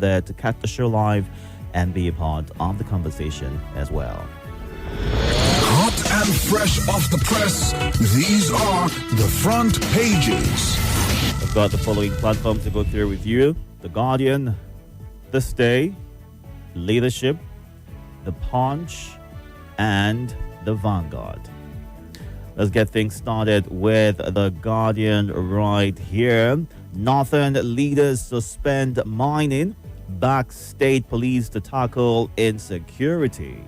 there to catch the show live and be a part of the conversation as well. Hot and fresh off the press, these are the front pages. I've got the following platforms to go through with you: The Guardian, This Day, Leadership, The Punch, and The Vanguard. Let's get things started with The Guardian right here. Northern leaders suspend mining, back state police to tackle insecurity.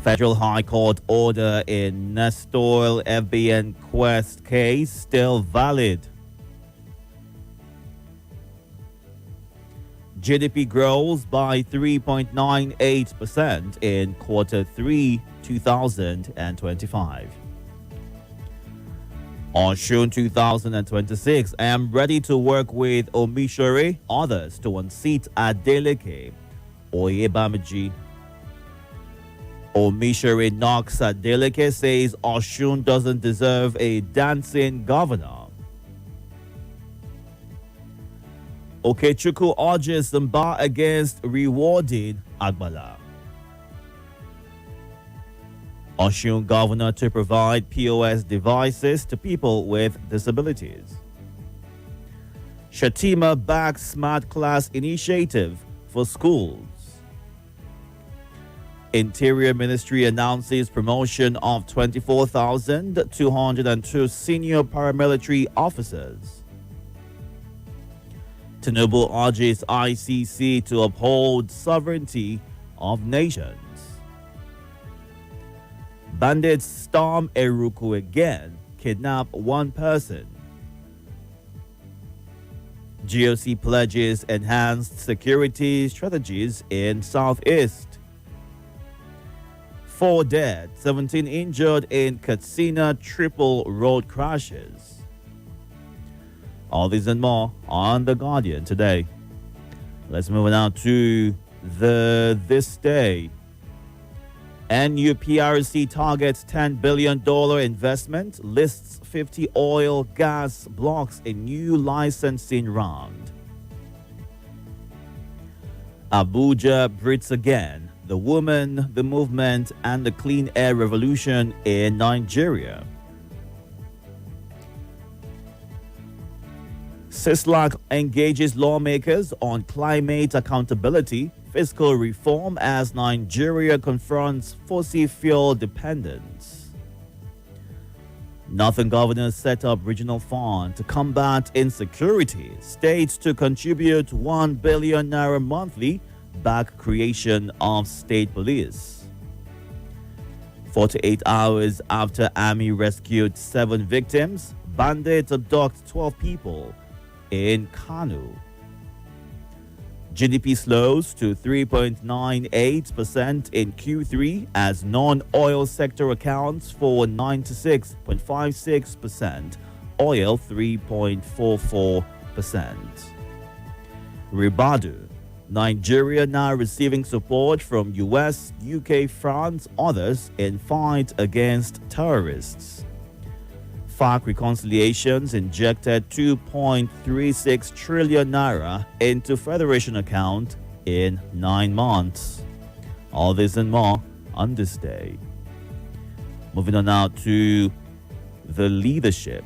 Federal High Court order in Nestor FBN Quest case still valid. GDP grows by 3.98% in quarter 3, 2025. On June 2026, I am ready to work with Omishore, others to unseat Adeleke. Oyebamiji. Omishore knocks Adeleke, says Oshun doesn't deserve a dancing governor. Okechukwu urges Mba against rewarding Agbala. Oshun governor to provide POS devices to people with disabilities. Shatima backs smart class initiative for schools. Interior Ministry announces promotion of 24,202 senior paramilitary officers. Tinubu urges ICC to uphold sovereignty of nations. Bandits storm Eruku again, kidnap one person. GOC pledges enhanced security strategies in Southeast. 4 dead, 17 injured in Katsina triple road crashes. All these and more on The Guardian today. Let's move on now to This Day. NUPRC targets $10 billion investment, lists 50 oil, gas blocks in new licensing round. Abuja breathes again. The woman, the movement, and the clean air revolution in Nigeria. CISLAC engages lawmakers on climate accountability, fiscal reform as Nigeria confronts fossil fuel dependence. Northern governors set up regional fund to combat insecurity. States to contribute 1 billion naira monthly, back creation of state police. 48 hours after army rescued 7 victims, bandits abduct 12 people in Kanu. GDP slows to 3.98% in Q3 as non-oil sector accounts for 96.56%, oil 3.44%. Ribadu. Nigeria now receiving support from US, UK, France, others in fight against terrorists. FARC reconciliations injected 2.36 trillion naira into Federation account in 9 months. All this and more on This Day. Moving on now to the leadership.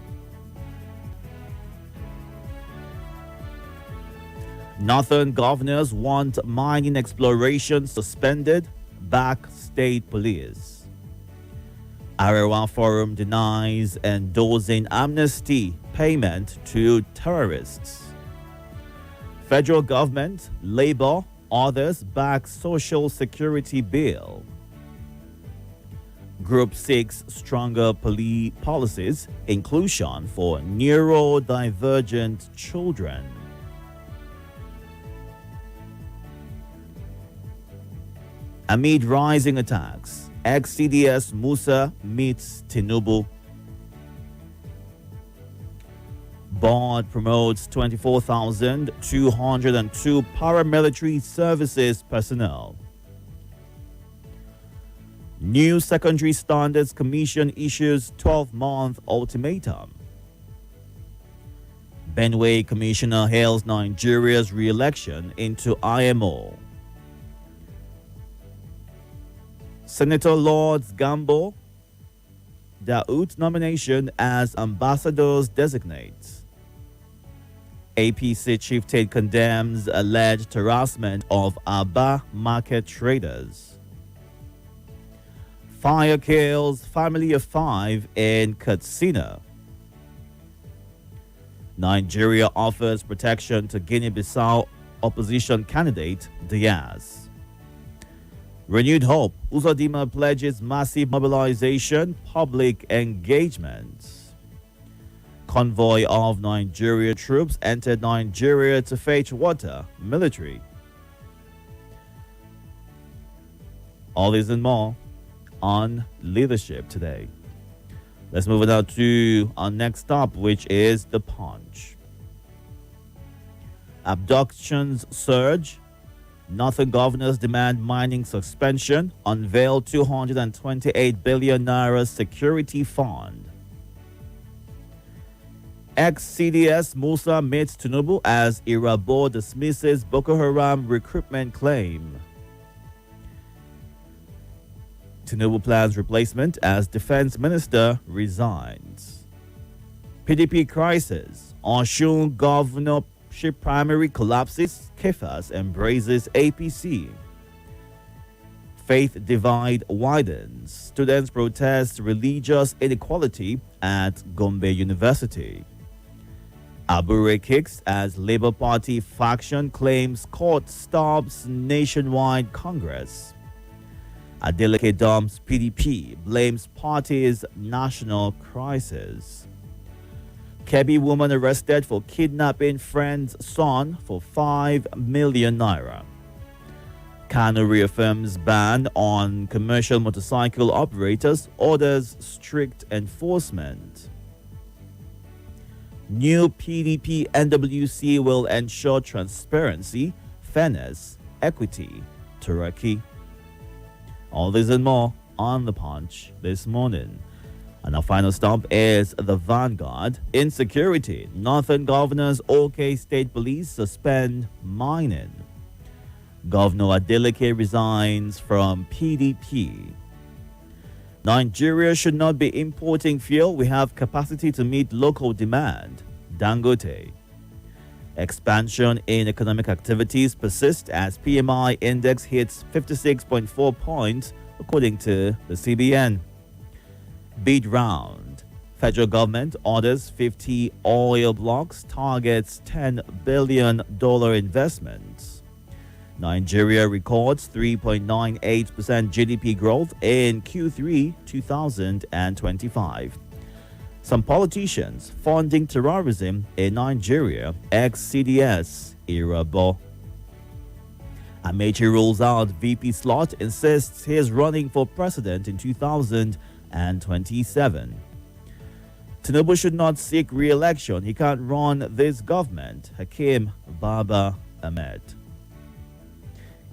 Northern governors want mining exploration suspended, back state police. Arewa Forum denies endorsing amnesty payment to terrorists. Federal government, Labour, others back social security bill. Group 6 stronger policies, inclusion for neurodivergent children. Amid rising attacks, ex-CDS Musa meets Tinubu. Board promotes 24,202 paramilitary services personnel. New Secondary Standards Commission issues 12-month ultimatum. Benway Commissioner hails Nigeria's re-election into IMO. Senator Lords Gambo Daoud nomination as ambassadors designate. APC Chief Tate condemns alleged harassment of Aba market traders. Fire kills family of 5 in Katsina. Nigeria offers protection to Guinea-Bissau opposition candidate Diaz. Renewed hope. Uzodinma pledges massive mobilization, public engagement. Convoy of Nigeria troops entered Nigeria to fetch water. Military. All this and more on Leadership today. Let's move on now to our next stop, which is The Punch. Abductions surge. Northern governors demand mining suspension. Unveil 228 billion naira security fund. Ex-CDS Musa meets Tinubu as Irabo dismisses Boko Haram recruitment claim. Tinubu plans replacement as defense minister resigns. PDP crisis. Osun governorship primary collapses. Kefas embraces APC. Faith divide widens. Students protest religious inequality at Gombe University. Abure kicks as Labour Party faction claims court stops nationwide Congress. Adeleke dumps PDP, blames party's national crisis. Kebbi woman arrested for kidnapping friend's son for 5 million naira. Kano reaffirms ban on commercial motorcycle operators, orders strict enforcement. New PDP NWC will ensure transparency, fairness, equity. Turkey. All this and more on The Punch this morning. And our final stop is The Vanguard. Insecurity. Northern governors OK State Police suspend mining. Governor Adeleke resigns from PDP. Nigeria should not be importing fuel. We have capacity to meet local demand. Dangote. Expansion in economic activities persists as PMI index hits 56.4 points, according to the CBN. Bid round. Federal government orders 50 oil blocks, targets $10 billion investments. Nigeria records 3.98% GDP growth in Q3 2025. Some politicians funding terrorism in Nigeria, ex-CDS Irabo. Amechi rules out VP slot, insists he is running for president in 2027. Tinubu should not seek re-election. He can't run this government. Hakim Baba Ahmed.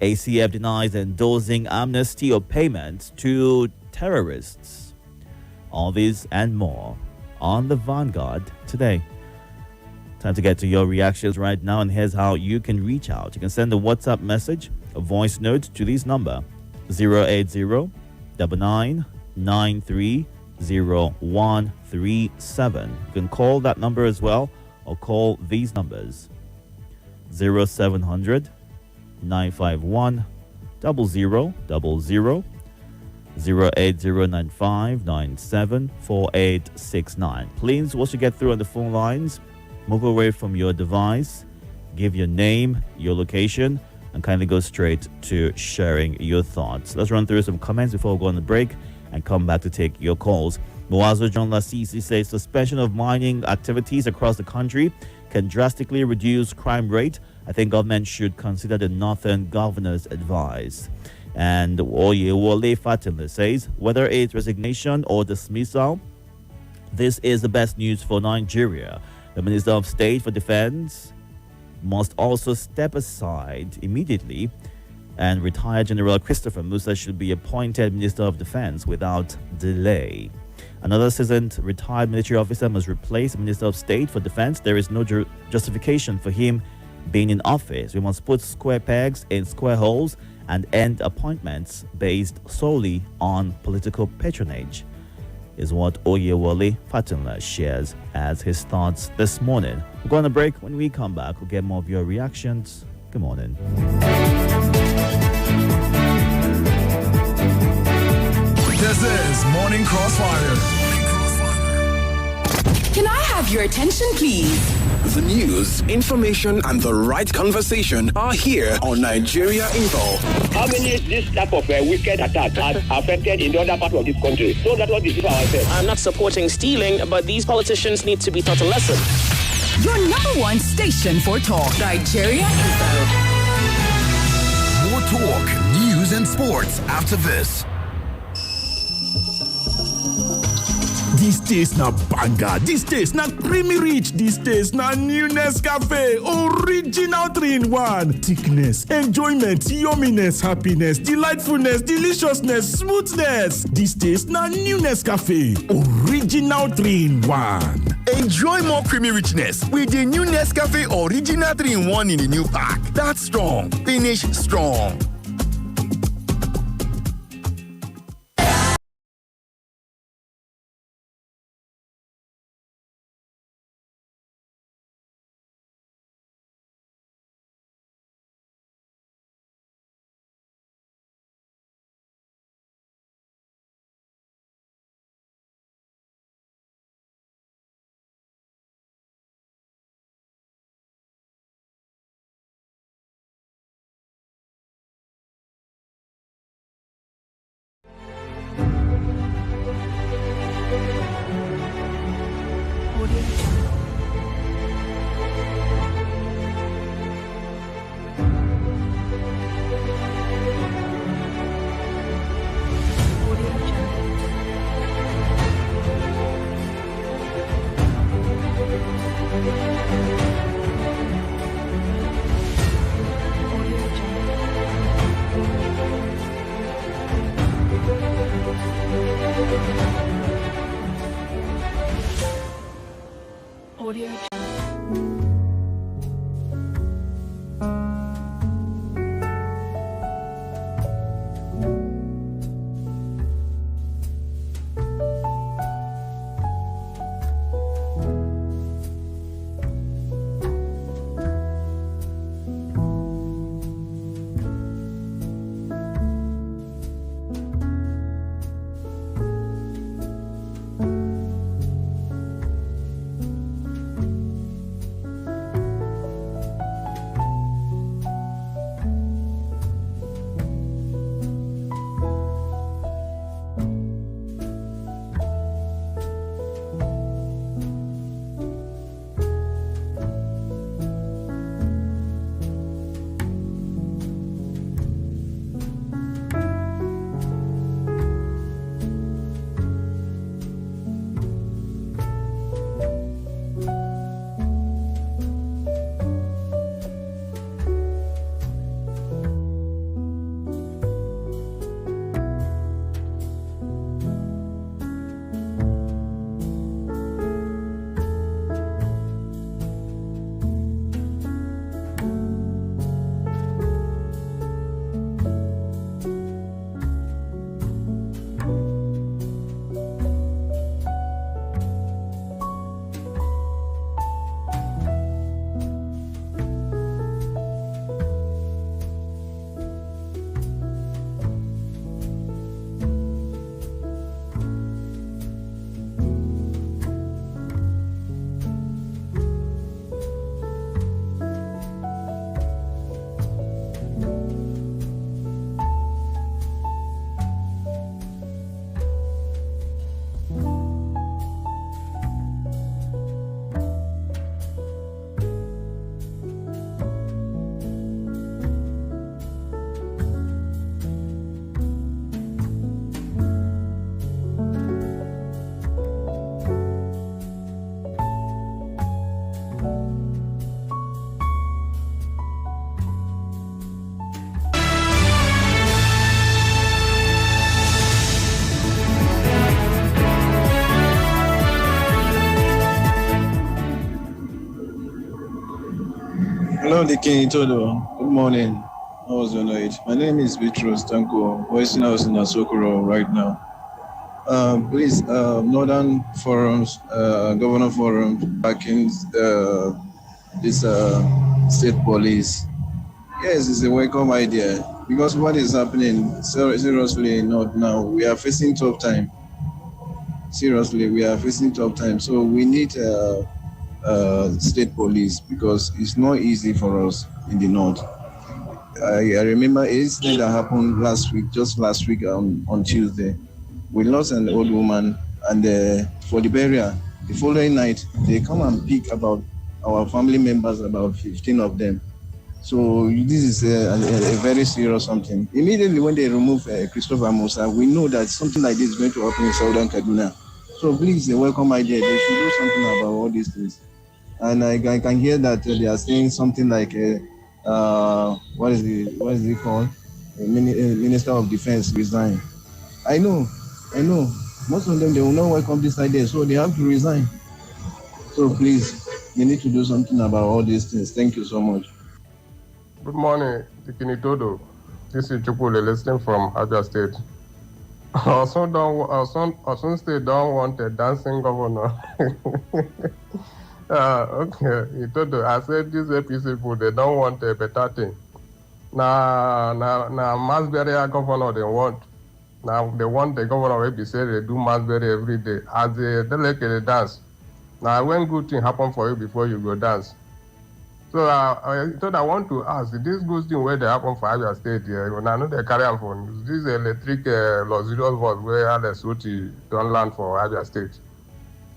ACF denies endorsing amnesty or payments to terrorists. All this and more on The Vanguard today. Time to get to your reactions right now, and here's how you can reach out. You can send a WhatsApp message, a voice note to this number 080-9993-0137. You can call that number as well, or call these numbers 0700 951 0000, 08095974869. Please, once you get through on the phone lines, move away from your device, give your name, your location, and kindly go straight to sharing your thoughts. Let's run through some comments before we go on the break and come back to take your calls. Muazo John Lasisi says suspension of mining activities across the country can drastically reduce crime rate. I think government should consider the northern governor's advice. And Oyewole Fatima says, whether it's resignation or dismissal, this is the best news for Nigeria. The Minister of State for Defense must also step aside immediately, and retired General Christopher Musa should be appointed Minister of Defense without delay. Another seasoned retired military officer must replace the Minister of State for Defense. There is no justification for him being in office. We must put square pegs in square holes and end appointments based solely on political patronage, is what Oyewole Fatunla shares as his thoughts this morning. We're going to break. When we come back, we'll get more of your reactions. Good morning. This is Morning Crossfire. Can I have your attention, please? The news, information, and the right conversation are here on Nigeria Info. How many this type of wicked attack has affected in the other part of this country? So that's what we do ourselves. I'm not supporting stealing, but these politicians need to be taught a lesson. Your number one station for talk, Nigeria Info. More talk, news, and sports after this. This taste na banger, this taste na creamy rich, this taste na new Nescafe, original 3-in-1. Thickness, enjoyment, yumminess, happiness, delightfulness, deliciousness, smoothness. This taste na new Nescafe, original 3-in-1. Enjoy more creamy richness with the new Nescafe Original 3-in-1 in the new pack. That's strong. Finish strong. Hello, the King Itodo. Good morning. How was your night? My name is Vitros Tanko, voicing house in Asokoro right now. Please, Northern Forums, Governor Forum, backing this state police. Yes, it's a welcome idea because what is happening seriously not now. We are facing tough time. Seriously, we are facing tough time. So we need state police because it's not easy for us in the north. I remember an incident that happened just last week on Tuesday. We lost an old woman, and for the burial, the following night, they come and pick about our family members, about 15 of them. So this is a very serious something. Immediately when they remove Christopher Musa, we know that something like this is going to happen in Southern Kaduna. So please, a welcome idea. They should do something about all these things. And I can hear that they are saying something like what is it called? Minister of Defense resign. I know. Most of them, they will not welcome this idea, so they have to resign. So please, we need to do something about all these things. Thank you so much. Good morning, Itodo. This is Chukule listening from Abia State. Osun State don't want a dancing governor. Okay, Itodo, I said these APC people, they don't want a better thing. Now, mass burial governor they want. Now, they want the governor will be say they do mass burial every day. As they dance. Now, when good thing happen for you before you go dance. So, I want to ask, this good thing where they happen for Abia State here, I know they carry on for this electric luxurious bus where the Soti don't land for Abia State.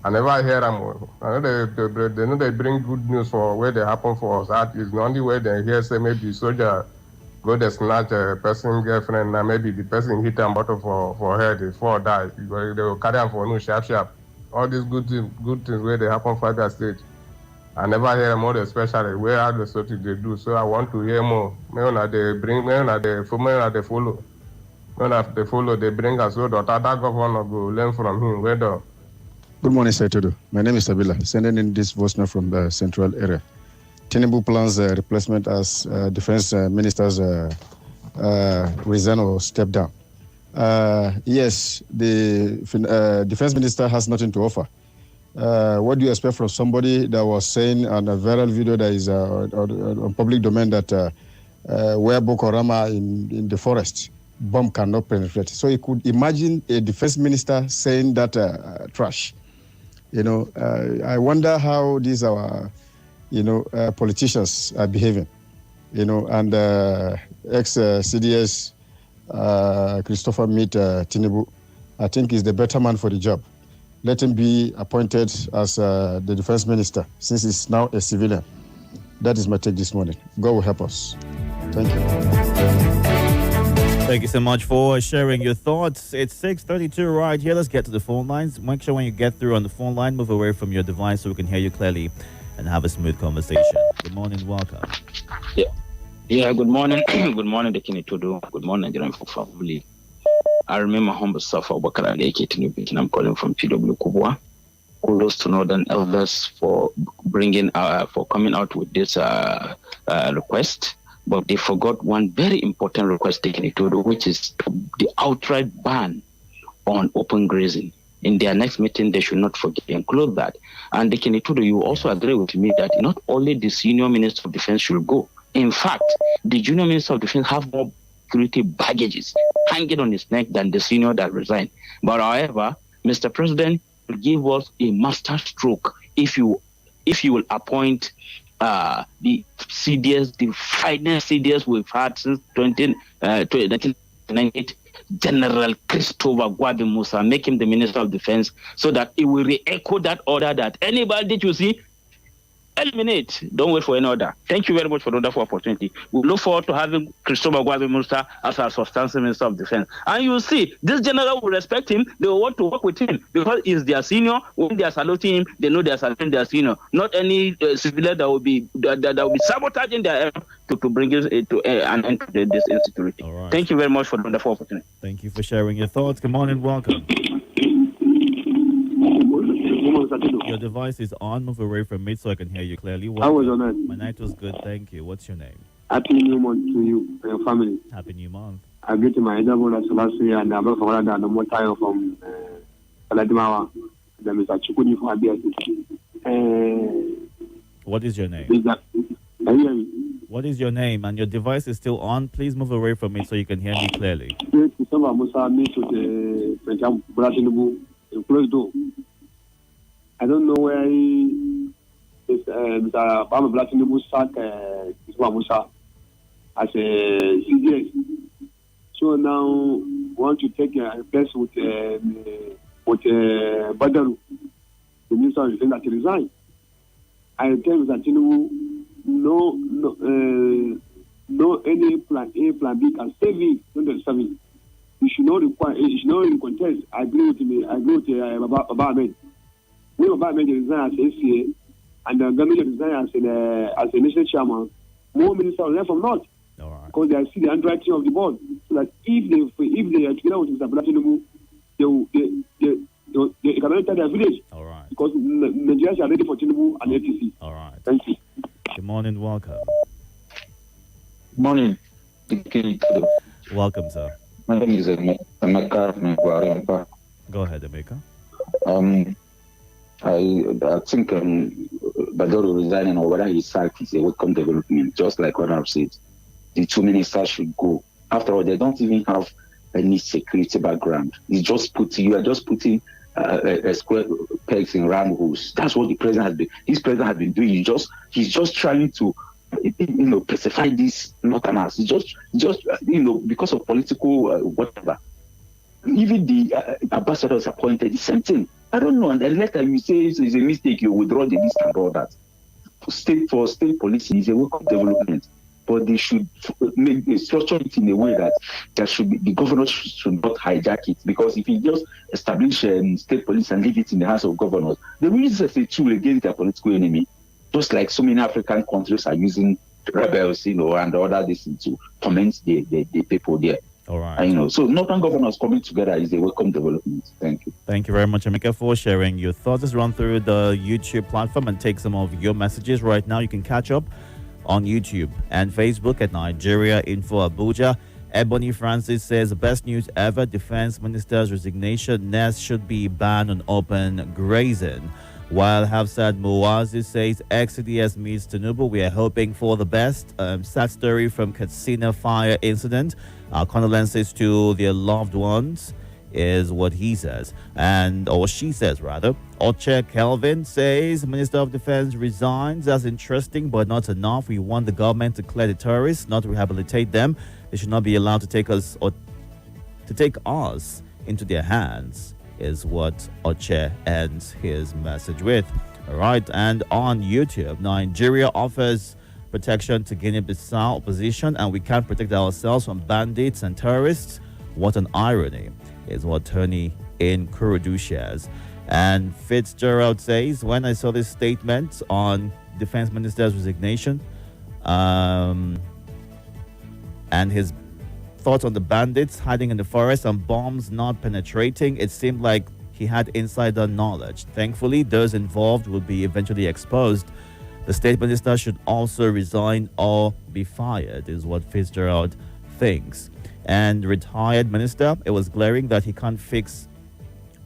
I never hear them. I know they bring good news for where they happen for us. That is the only way they hear say maybe soldier go they snatch a person girlfriend and maybe the person hit them bottle for head, the fall die. They will carry on for no sharp. All these good things where they happen for Abia State. I never hear more, especially where are the sort they do. So I want to hear more. Maybe they follow, they bring us so that governor go learn from him. Whether. Good morning, Sir Itodo. My name is Sabila, sending in this voice now from the central area. Tinubu plans replacement as defense ministers resign or step down. Yes, the defense minister has nothing to offer. What do you expect from somebody that was saying on a viral video that is on public domain that where Boko Haram are in the forest, bomb cannot penetrate? So you could imagine a defense minister saying that trash. I wonder how these our, politicians are behaving. And ex-CDS Christopher Meet Tinubu, I think is the better man for the job. Let him be appointed as the defense minister, since he's now a civilian. That is my take this morning. God will help us. Thank you. Thank you so much for sharing your thoughts. It's 6:32 right here. Let's get to the phone lines. Make sure when you get through on the phone line, move away from your device so we can hear you clearly and have a smooth conversation. Good morning. Welcome. Yeah. Good morning. Good morning, the Itodo. Good morning, Nigerian family. I remember humble self of Bakara and I'm calling from PW Kubwa. Kudos to Northern Elders for coming out with this request. But they forgot one very important request taken to do, which is the outright ban on open grazing. In their next meeting, they should not forget to include that. And you also agree with me that not only the senior minister of defense should go. In fact, the junior minister of defense have more security baggages hanging on his neck than the senior that resigned. But however, Mr. President will give us a master stroke if you will appoint the CDS, the finest CDS we've had since 1998, General Christopher Gwabi Musa, make him the Minister of Defense, so that it will re-echo that order that anybody you see, eliminate. Don't wait for any order. Thank you very much for the wonderful opportunity. We look forward to having Christopher Gwabi Musa as our substantive Minister of Defense. And you see, this general will respect him. They will want to work with him because he's their senior. When they are saluting him, they know they are saluting their senior. Not any civilian that will be sabotaging their effort to bring it to an end to this insecurity. Right. Thank you very much for the wonderful opportunity. Thank you for sharing your thoughts. Good morning. Welcome. Your your device is on. Move away from it so I can hear you clearly. How was your night? My night was good, thank you. What's your name? Happy New Month to you and your family. Happy New Month. I greet my elder brother Selassie and I'm from Rwanda and more time from Paladimawa. Then Mr. Chukuni from Abia. What is your name? What is your name? And your device is still on. Please move away from it so you can hear me clearly. I don't know where Mr. Bama Blatinubu sacked Musa as a CDS. So now want to take a place with Badaru, the Minister of Defense that resigned. I tell Mr. Tinubu, no any plan A, plan B can save it. You should not require. You should not even contest. I agree with me. I agree with Baba Ahmed. When Baba Ahmed resigned as ACA and the government resigned as a national chairman, more ministers will learn from North. Because they see the handwriting of the board. So that if they are together with Mr. Tinubu, they can enter their village. All right. Because Nigerians are ready for Tinubu and ATC. All right. Thank you. Good morning, welcome. Morning. Welcome, sir. My name is Emeka from Guarimpa. Go ahead, Emeka. I think Badoro resigning or whether he sacked is a welcome development, just like what I've said. The two ministers should go. After all, they don't even have any security background. You are just putting a square pegs in round holes. That's what the president has been. His president has been doing. He's just trying to, pacify these northerners. He's just because of political whatever. Even the ambassadors appointed the same thing. I don't know. And then later you say it's a mistake. You withdraw the list and all that. For state policy is a welcome development. But they should structure it in a way that the governors should not hijack it. Because if you just establish state police and leave it in the hands of governors, they will use it as a tool against their political enemy. Just like so many African countries are using rebels, and other this to torment the people there. All right. So northern governors coming together is a welcome development. Thank you. Thank you very much, Emeka, for sharing your thoughts. Let's run through the YouTube platform and take some of your messages right now. You can catch up on YouTube and Facebook at Nigeria Info Abuja. Ebony Francis says, best news ever, Defense Minister's resignation. Nest should be banned on open grazing. While Hafsat Muazi says, XCDS meets Tinubu, we are hoping for the best. Sad story from Katsina fire incident. Our condolences to their loved ones is what he says, or she says rather. Oche Kelvin says, Minister of Defense resigns. That's interesting, but not enough. We want the government to clear the terrorists, not rehabilitate them. They should not be allowed to take us into their hands, is what Oche ends his message with. All right, and on YouTube, Nigeria offers protection to Guinea-Bissau opposition, and we can't protect ourselves from bandits and terrorists. What an irony, is what Tony in Kurudu shares. And Fitzgerald says, when I saw this statement on Defense Minister's resignation and his thoughts on the bandits hiding in the forest and bombs not penetrating, it seemed like he had insider knowledge. Thankfully, those involved will be eventually exposed. The state minister should also resign or be fired, is what Fitzgerald thinks. And retired minister, it was glaring that he can't fix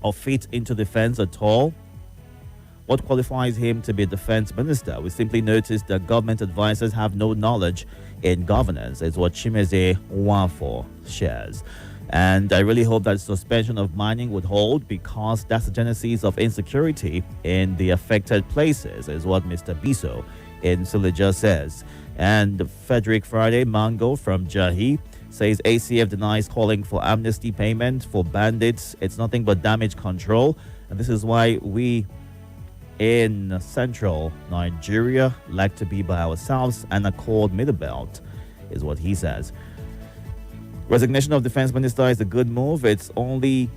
or fit into defense at all. What qualifies him to be a defense minister? We simply noticed that government advisors have no knowledge in governance, is what Chimeze Wafo shares. And I really hope that suspension of mining would hold, because that's the genesis of insecurity in the affected places, is what Mr. Biso in Suleja says. And Frederick Friday Mango from Jahi says, ACF denies calling for amnesty payment for bandits. It's nothing but damage control. And this is why we in central Nigeria like to be by ourselves and accord middle belt, is what he says. Resignation of defense minister is a good move. It's only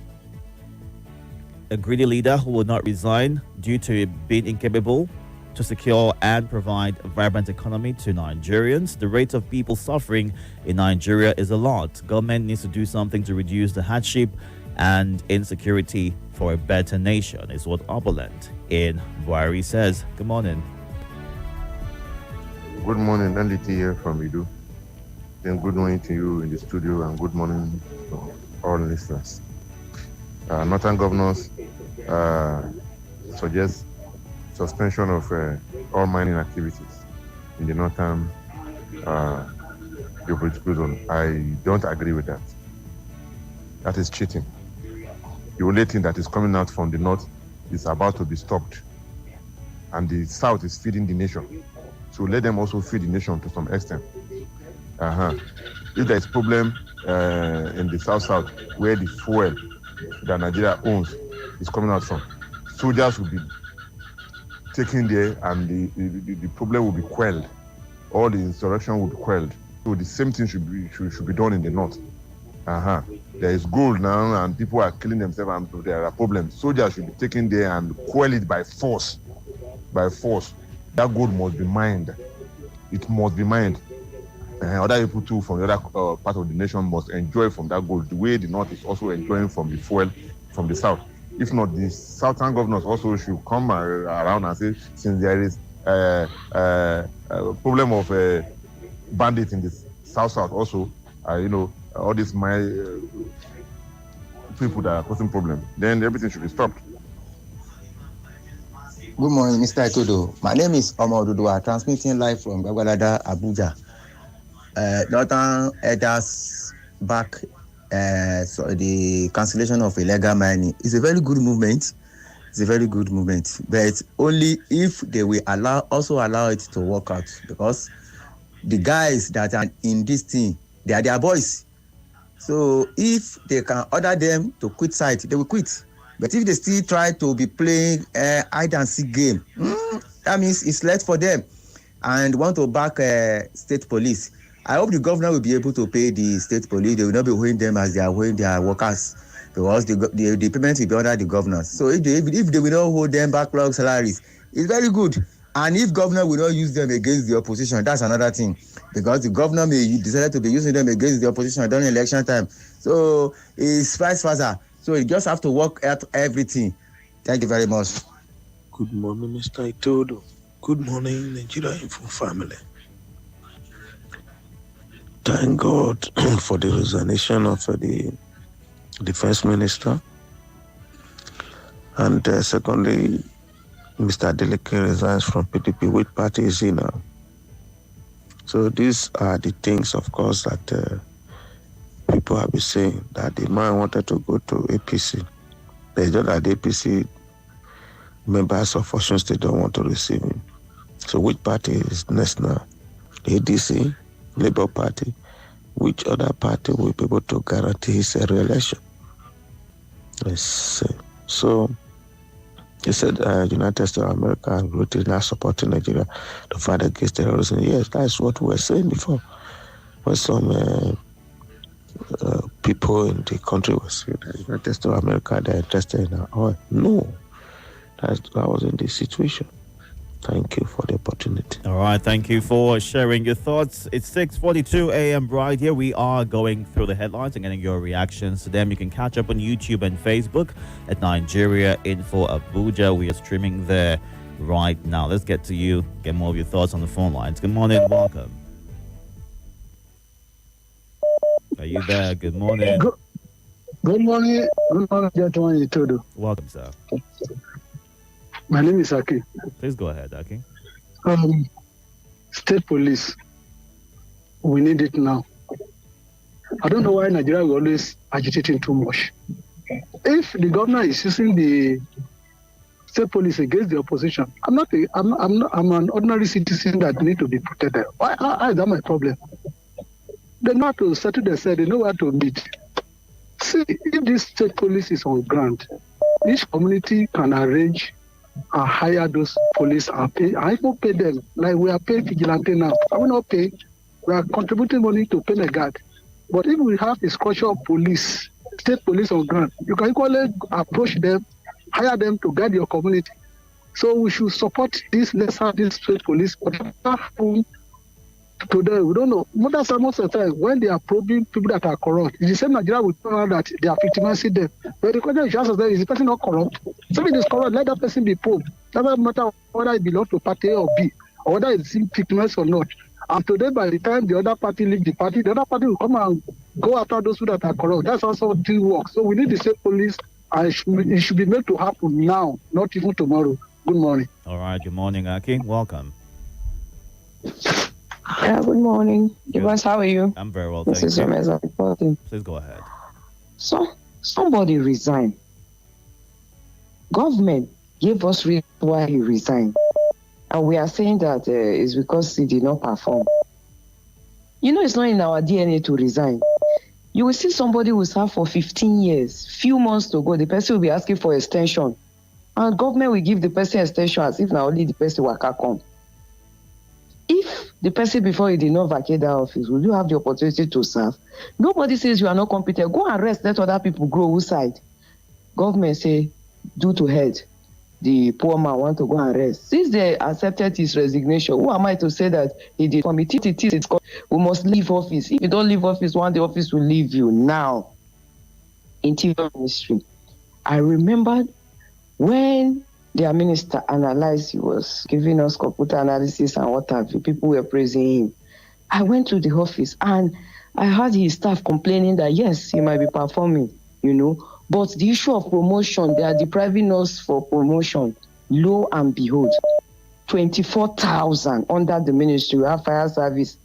a greedy leader who will not resign due to being incapable to secure and provide a vibrant economy to Nigerians. The rate of people suffering in Nigeria is a lot. Government needs to do something to reduce the hardship and insecurity for a better nation, is what Opulent in Buhari says. Good morning. Good morning, NDT here from Itodo. Then good morning to you in the studio and good morning to all listeners. Northern governors suggest suspension of all mining activities in the northern geopolitical zone. I don't agree with that. That is cheating. The only thing that is coming out from the north is about to be stopped. And the south is feeding the nation. So let them also feed the nation to some extent. If there is problem in the south where the fuel that Nigeria owns is coming out from, soldiers will be taken there and the problem will be quelled. All the insurrection will be quelled. So the same thing should be done in the north. There is gold now and people are killing themselves and there are problems. Soldiers should be taken there and quell it by force. By force. That gold must be mined. It must be mined. Other people too from the other part of the nation must enjoy from that gold, the way the north is also enjoying from the fuel from the south. If not, the southern governors also should come around and say, since there is a problem of bandits in the south also, all these people that are causing problems, then everything should be stopped. Good morning, Mr. Itodo. My name is Omar Dudua, transmitting live from Gwagwalada, Abuja. Northern Elders back the cancellation of illegal mining. It's a very good movement. But only if they will also allow it to work out, because the guys that are in this thing, they are their boys. So if they can order them to quit site, they will quit. But if they still try to be playing hide and seek game, that means it's left for them. And want to back state police. I hope the governor will be able to pay the state police. They will not be owing them as they are owing their workers, because the payment will be under the governors. So if they will not hold them backlog salaries, it's very good. And if governor will not use them against the opposition, that's another thing, because the governor may decide to be using them against the opposition during election time. So it's vice versa. So you just have to work out everything. Thank you very much. Good morning, Mr. Itodo. Good morning, Nigeria Info family. Thank God for the resignation of the defense minister. And secondly, Mr. Adeleke resigns from PDP. Which party is he now? So these are the things, of course, that people have been saying, that the man wanted to go to APC. They just that the APC members of Osun State don't want to receive him. So which party is next now? ADC, Labour Party? Which other party will be able to guarantee his re-election? Yes. So he said United States of America and Great is now supporting Nigeria to fight against terrorism. Yes, that's what we were saying before. When some people in the country were saying that United States of America, they're interested in our oil. No, that wasn't the situation. Thank you for the opportunity. All right, thank you for sharing your thoughts. It's 6:42 a.m. right here. We are going through the headlines and getting your reactions to them. You can catch up on YouTube and Facebook at Nigeria Info Abuja. We are streaming there right now. Let's get to you, get more of your thoughts on the phone lines. Good morning, welcome. Are you there? Good morning. Good morning, gentlemen. Itodo. Welcome, sir. My name is Aki. Please go ahead, Aki. State police, we need it now. I don't know why Nigeria is always agitating too much. If the governor is using the state police against the opposition, I'm an ordinary citizen that need to be protected. Why is that my problem? They know how to settle themselves. They know how to meet. See, if this state police is on ground, each community can arrange and hire those police and pay. I even pay them like we are paying vigilante now. I will not pay. We are contributing money to pay the guard. But if we have a structure of police, state police on ground, you can equally approach them, hire them to guard your community. So we should support this. Let's have this state police. Whatever happens today, we don't know. Most of the time, when they are probing people that are corrupt, it's the same Nigeria will tell out that they are victimizing them. But the question is just as is the person not corrupt? So if it is corrupt, let that person be probed. Doesn't matter whether it belongs to party A or B, or whether it's victimized or not. And today, by the time the other party leave the other party will come and go after those who that are corrupt. That's also things work. So we need the same police, and it should be made to happen now, not even tomorrow. Good morning. All right. Good morning, Aki. Welcome. Yeah, good morning. Devas, how are you? I'm very well, this thank is you. Reporting. Please go ahead. So, somebody resigned. Government gave us reason why he resigned. And we are saying that it's because he did not perform. You know, it's not in our DNA to resign. You will see somebody who serve for 15 years, few months to go, the person will be asking for extension. And government will give the person extension as if now only the person will come. If the person before you did not vacate that office, will you have the opportunity to serve? Nobody says you are not competent. Go and rest, let other people grow whose side. Government say, due to head, the poor man want to go and rest. Since they accepted his resignation, who am I to say that he did committee? We must leave office. If you don't leave office, one day office will leave you. Now, Interior Ministry. I remember when their minister analyzed, he was giving us computer analysis and what have you. People were praising him. I went to the office and I heard his staff complaining that yes, he might be performing, you know, but the issue of promotion, they are depriving us for promotion. Lo and behold, 24,000 under the ministry. We have fire service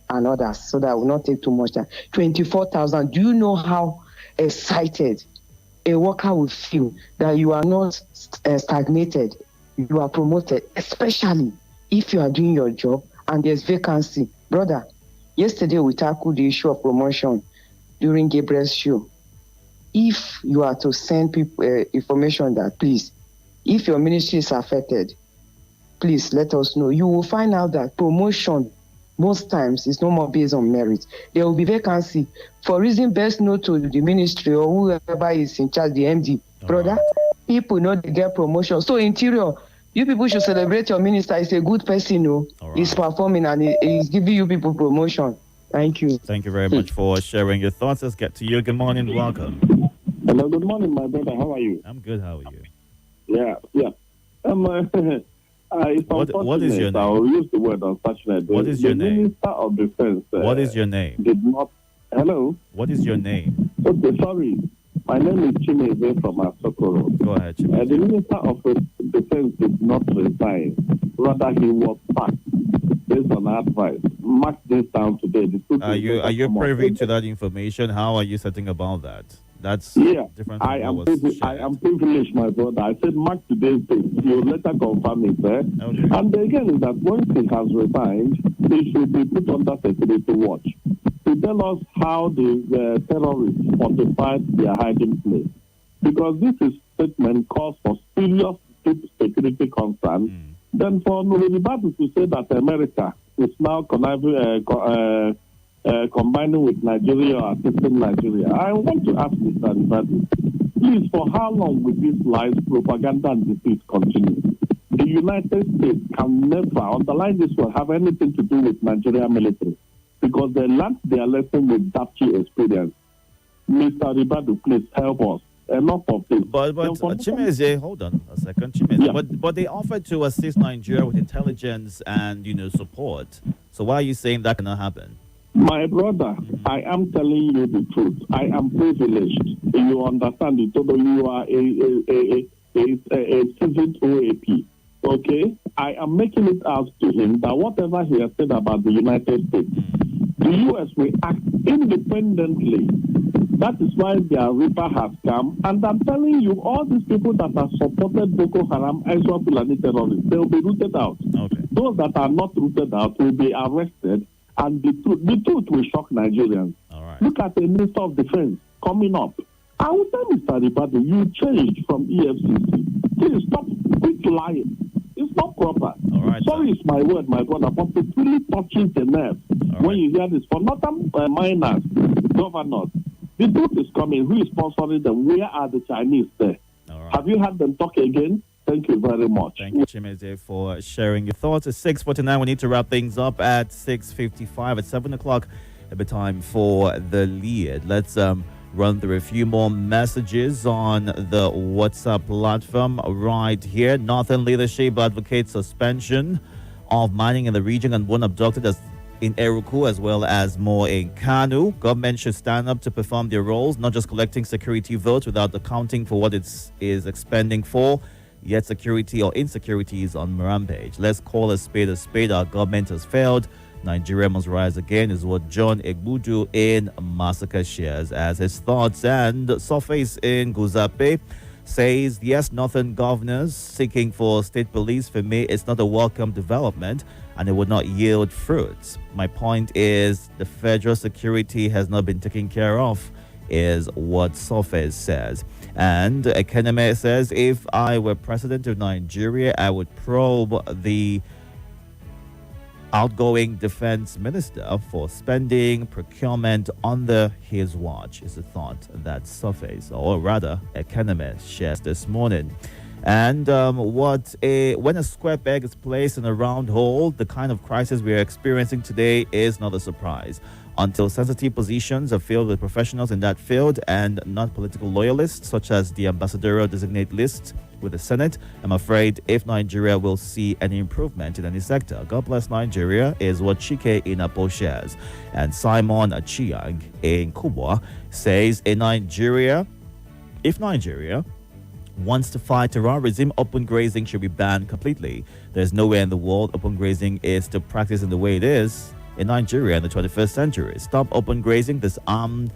and others, so that will not take too much time. 24,000. Do you know how excited a worker will feel that you are not stagnated, you are promoted, especially if you are doing your job and there's vacancy? Brother, yesterday we tackled the issue of promotion during Gabriel's show. If you are to send people information that, please, if your ministry is affected, please let us know. You will find out that promotion most times is no more based on merit. There will be vacancy for reason best known to the ministry or whoever is in charge, the MD. Brother, people know they get promotion. So Interior, you people should celebrate your minister. He's a good person, no? He's performing and he's giving you people promotion. Thank you. Thank you very much for sharing your thoughts. Let's get to you. Good morning. Welcome. Hello, good morning, my brother. How are you? I'm good. How are you? Yeah. What is your name? I'll use the word unfortunate. What is your name? The Minister of Defense. What is your name? Did not. Hello? What is your name? Okay, sorry. My name is Chimeze from Asokoro. Go ahead, Chimeze. The Minister of Defense did not resign. Rather, he was sacked based on advice. Mark this down today. Are you privy to that information? How are you setting about that? That's different. I am privileged, my brother. I said mark today's date. You later confirm it, Okay. And again is that once he has resigned, he should be put under security watch to tell us how the terrorists fortified their hiding place. Because this is statement calls for serious security concern. Then for Nuribadu to say that America is now combining with Nigeria or assisting Nigeria. I want to ask Mr. Ribadu, please, for how long will this lies, propaganda and defeat continue? The United States can never, underline this one, have anything to do with Nigeria military because they learned their lesson with that experience. Mr. Ribadu, please help us. Enough of this. But Chimeze, hold on a second, Chimeze. Yeah. But they offered to assist Nigeria with intelligence and support. So why are you saying that cannot happen? My brother, I am telling you the truth. I am privileged. You understand it, although you are a seasoned OAP. Okay? I am making it out to him that whatever he has said about the United States, the U.S. will act independently. That is why their reaper has come. And I'm telling you, all these people that have supported Boko Haram, Iswa Fulani terrorists, they will be rooted out. Okay. Those that are not rooted out will be arrested. And the truth will shock Nigerians. All right. Look at the Minister of Defense coming up. I will tell Mr. Ribadu, you changed from EFCC. Please stop quick lying. It's not proper. All right. Sorry, it's my word, my brother, but it really touches the nerve when you hear this. For northern miners, governors, the truth is coming. Who is sponsoring them? Where are the Chinese there? All right. Have you heard them talk again? Thank you very much. Thank you, Chimeze, for sharing your thoughts. It's 6:49. We need to wrap things up at 6:55. At 7 o'clock, it'll be time for the lead. Let's run through a few more messages on the WhatsApp platform right here. Northern leadership advocates suspension of mining in the region and one abducted as in Eruku as well as more in Kanu. Government should stand up to perform their roles, not just collecting security votes without accounting for what it is expending for. Yet security or insecurity is on rampage. Let's call a spade a spade. Our government has failed. Nigeria must rise again is what John Egbudu in Massacre shares as his thoughts. And Surface in Guzape says, yes, northern governors seeking for state police, for me, it's not a welcome development and it would not yield fruits. My point is the federal security has not been taken care of, is what Surface says. And Ekeneme says, if I were president of Nigeria, I would probe the outgoing defense minister for spending procurement under his watch, is a thought that Surface, or rather Ekeneme, shares this morning. And when a square peg is placed in a round hole, the kind of crisis we are experiencing today is not a surprise. Until sensitive positions are filled with professionals in that field and not political loyalists, such as the ambassadorial designate list with the Senate, I'm afraid if Nigeria will see any improvement in any sector. God bless Nigeria is what Chike Inapo shares. And Simon Achiang in Kubwa says, if Nigeria wants to fight terrorism, open grazing should be banned completely. There's nowhere in the world open grazing is still practiced in the way it is in Nigeria in the 21st century. Stop open grazing, disarm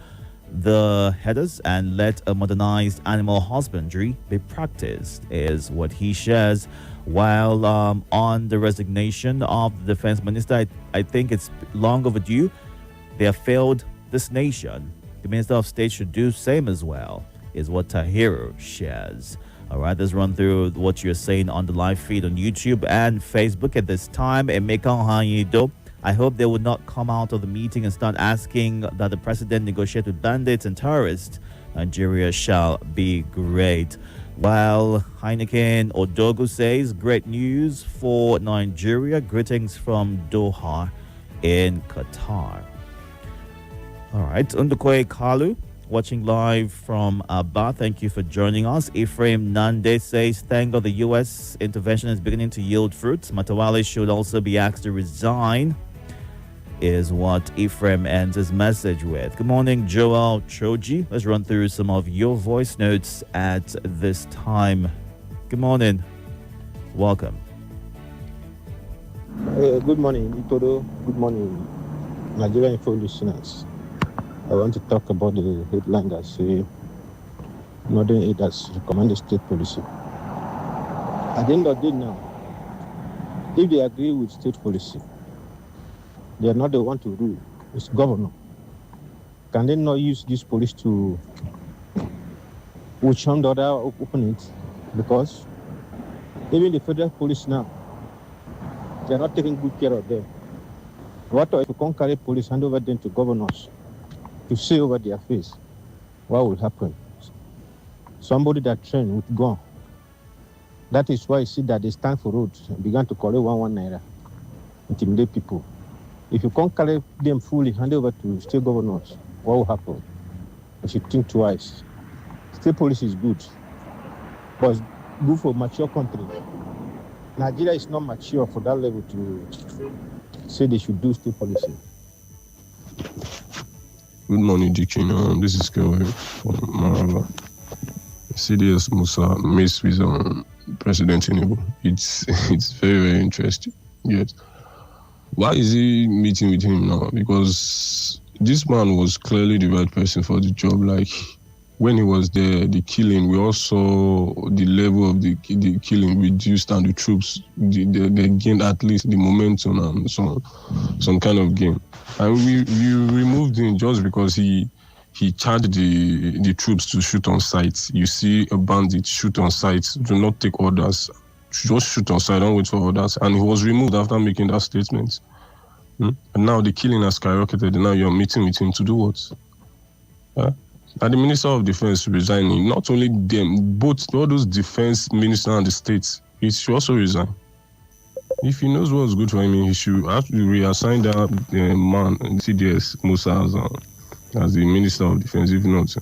the headers, and let a modernized animal husbandry be practiced, is what he shares. While on the resignation of the defense minister, I think it's long overdue. They have failed this nation. The Minister of State should do same as well, is what Tahiru shares. All right, let's run through what you're saying on the live feed on YouTube and Facebook at this time. Itodo, I hope they would not come out of the meeting and start asking that the president negotiate with bandits and terrorists. Nigeria shall be great. While Heineken Odogu says, great news for Nigeria. Greetings from Doha in Qatar. All right, Undukwe Kalu, watching live from Aba. Thank you for joining us. Ephraim Nande says, thank God the U.S. intervention is beginning to yield fruits. Matawale should also be asked to resign, is what Ephraim ends his message with. Good morning, Joel Choji. Let's run through some of your voice notes at this time. Good morning. Welcome. Good morning, Itodo. Good morning, Nigerian Info listeners. I want to talk about the headline that say Northern Aid has recommended state policy. At the end of the day now, if they agree with state policy, they are not the one to rule. It's governor. Can they not use this police to witch hunt the other opponents? Because even the federal police now, they are not taking good care of them. What if you can't carry police, hand over them to governors to see over their face? What will happen? Somebody that trained with gun. That is why you see that they stand for roads and began to collect 1 naira, intimidate people. If you can't carry them fully, hand over to state governors, what will happen? You should think twice. State policy is good, but it's good for mature country. Nigeria is not mature for that level to say they should do state policy. Good morning, Dikin. This is Kelvin from Marava. CDS Musa meets with President Tinubu. It's very, very interesting. Yes. Why is he meeting with him now? Because this man was clearly the right person for the job. Like, when he was there, the killing, we all saw the level of the killing reduced, and the troops, they gained at least the momentum and some kind of gain. And we removed him just because he charged the troops to shoot on sight. You see a bandit shoot on sight, do not take orders. Just shoot on sight, don't wait for orders. And he was removed after making that statement. And now the killing has skyrocketed, and now you're meeting with him to do what? that the Minister of Defense resigning. Not only them, both all those defense ministers and the states, he should also resign. If he knows what's good for him, he should actually reassign that man, CDS Musa, as the Minister of Defense, if not.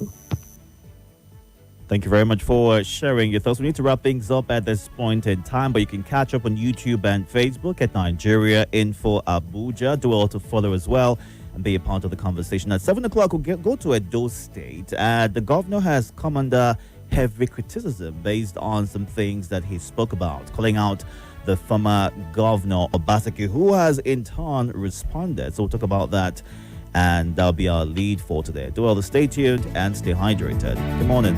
Thank you very much for sharing your thoughts. We need to wrap things up at this point in time, but you can catch up on YouTube and Facebook at Nigeria Info Abuja. Do well to follow as well and be a part of the conversation. At 7 o'clock, we'll go to Edo State. The governor has come under heavy criticism based on some things that he spoke about, calling out the former governor, Obaseki, who has in turn responded. So we'll talk about that, and that'll be our lead for today. Do well to stay tuned and stay hydrated. Good morning.